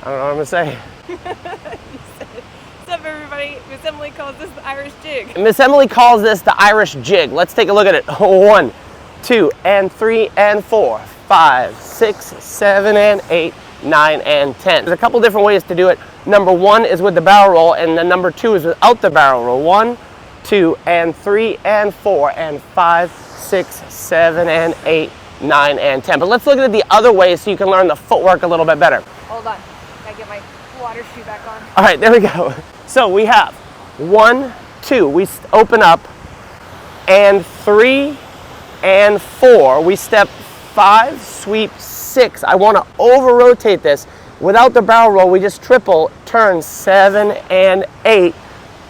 I don't know what I'm gonna say. What's up, everybody? Miss Emily calls this the Irish Jig. Miss Emily calls this the Irish Jig. Let's take a look at it. 1, 2, and 3, and 4, 5, 6, 7, and 8, 9, and 10. There's a couple different ways to do it. Number 1 is with the barrel roll, and then number 2 is without the barrel roll. 1, 2, and 3, and 4, and 5, 6, 7, and 8, 9, and 10. But let's look at the other way so you can learn the footwork a little bit better. Hold on. Gotta get my water shoe back on. All right, there we go. So we have 1, 2, we open up, and 3, and 4. We step 5, sweep 6. I want to over rotate this. Without the barrel roll, we just triple, turn 7 and 8,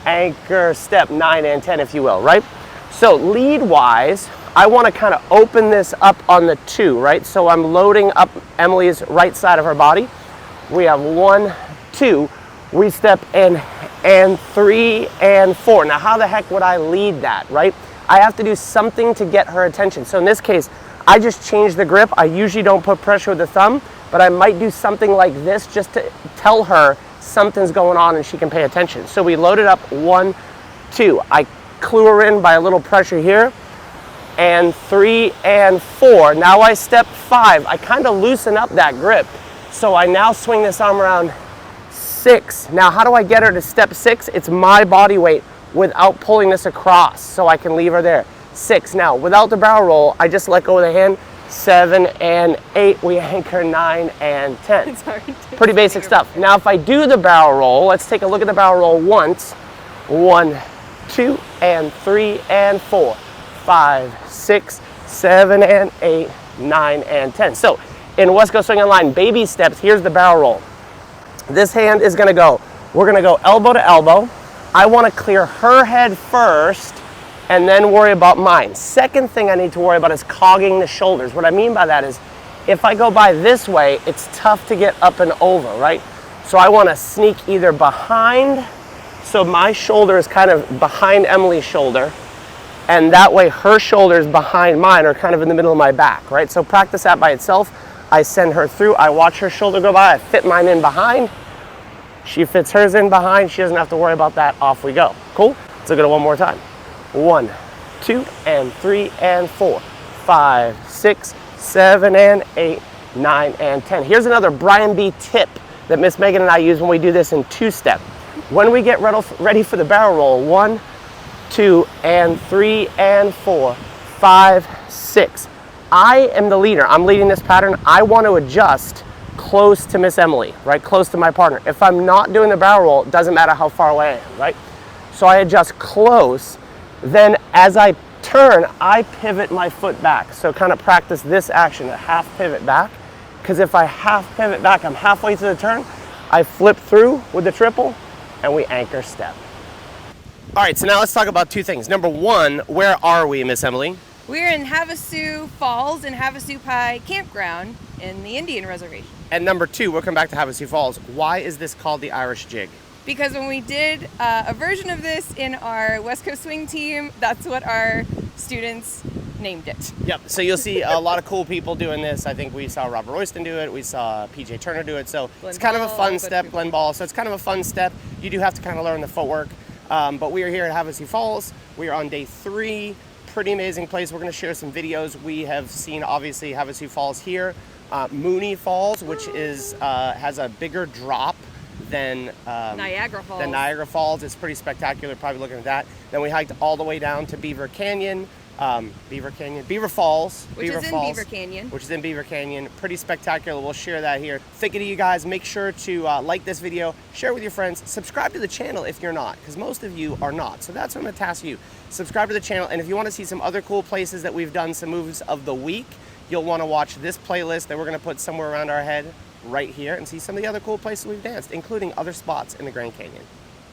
anchor, step 9 and 10, if you will, right? So lead wise, I want to kind of open this up on the 2, right? So I'm loading up Emily's right side of her body. We have 1, 2, we step in, and 3, and 4. Now how the heck would I lead that, right? I have to do something to get her attention. So in this case, I just changed the grip. I usually don't put pressure with the thumb, but I might do something like this just to tell her something's going on and she can pay attention. So we load it up, 1, 2. I clue her in by a little pressure here, and 3, and 4. Now I step 5. I kind of loosen up that grip. So I now swing this arm around, 6. Now how do I get her to step 6? It's my body weight without pulling this across, so I can leave her there. 6. Now without the barrel roll, I just let go of the hand. 7 and 8, we anchor 9 and 10. It's hard to Pretty basic stuff. Now if I do the barrel roll, let's take a look at the barrel roll once. 1, 2, and 3, and 4, 5, 6, 7, and 8, 9, and 10. So in West Coast Swing Online, baby steps, here's the barrel roll. This hand is gonna go, we're gonna go elbow to elbow. I wanna clear her head first and then worry about mine. Second thing I need to worry about is cogging the shoulders. What I mean by that is, if I go by this way, it's tough to get up and over, right? So I wanna sneak either behind, so my shoulder is kind of behind Emily's shoulder, and that way her shoulders behind mine are kind of in the middle of my back, right? So practice that by itself. I send her through, I watch her shoulder go by, I fit mine in behind, she fits hers in behind, she doesn't have to worry about that, off we go. Cool? Let's look at it one more time. 1, 2, and 3, and 4, 5, 6, 7, and 8, 9, and 10. Here's another Brian B. tip that Miss Megan and I use when we do this in 2-step. When we get ready for the barrel roll, 1, 2, and 3, and 4, 5, 6. I am the leader. I'm leading this pattern. I want to adjust close to Miss Emily, right? Close to my partner. If I'm not doing the barrel roll, it doesn't matter how far away I am, right? So I adjust close. Then as I turn, I pivot my foot back. So kind of practice this action, a half pivot back. Because if I half pivot back, I'm halfway to the turn, I flip through with the triple, and we anchor step. All right, so now let's talk about 2 things. Number 1, where are we, Miss Emily? We're in Havasu Falls in Havasu Pie Campground in the Indian Reservation. And number 2, we'll come back to Havasu Falls. Why is this called the Irish Jig? Because when we did a version of this in our West Coast Swing team, that's what our students named it. Yep, so you'll see a lot of cool people doing this. I think we saw Robert Royston do it, we saw PJ Turner do it, so Glenn it's kind of a Ball, fun step, Glenn Ball, so it's kind of a fun step. You do have to kind of learn the footwork, but we are here at Havasu Falls. We are on day 3, pretty amazing place. We're gonna share some videos. We have seen, obviously, Havasu Falls here. Mooney Falls, which is has a bigger drop than Niagara Falls. Niagara Falls. It's pretty spectacular, probably looking at that. Then we hiked all the way down to Beaver Falls. Which is in Beaver Canyon. Which is in Beaver Canyon. Pretty spectacular. We'll share that here. Thinking of you guys, make sure to like this video, share with your friends, subscribe to the channel if you're not, because most of you are not. So that's what I'm going to task you. Subscribe to the channel, and if you want to see some other cool places that we've done some moves of the week, you'll want to watch this playlist that we're going to put somewhere around our head right here and see some of the other cool places we've danced, including other spots in the Grand Canyon.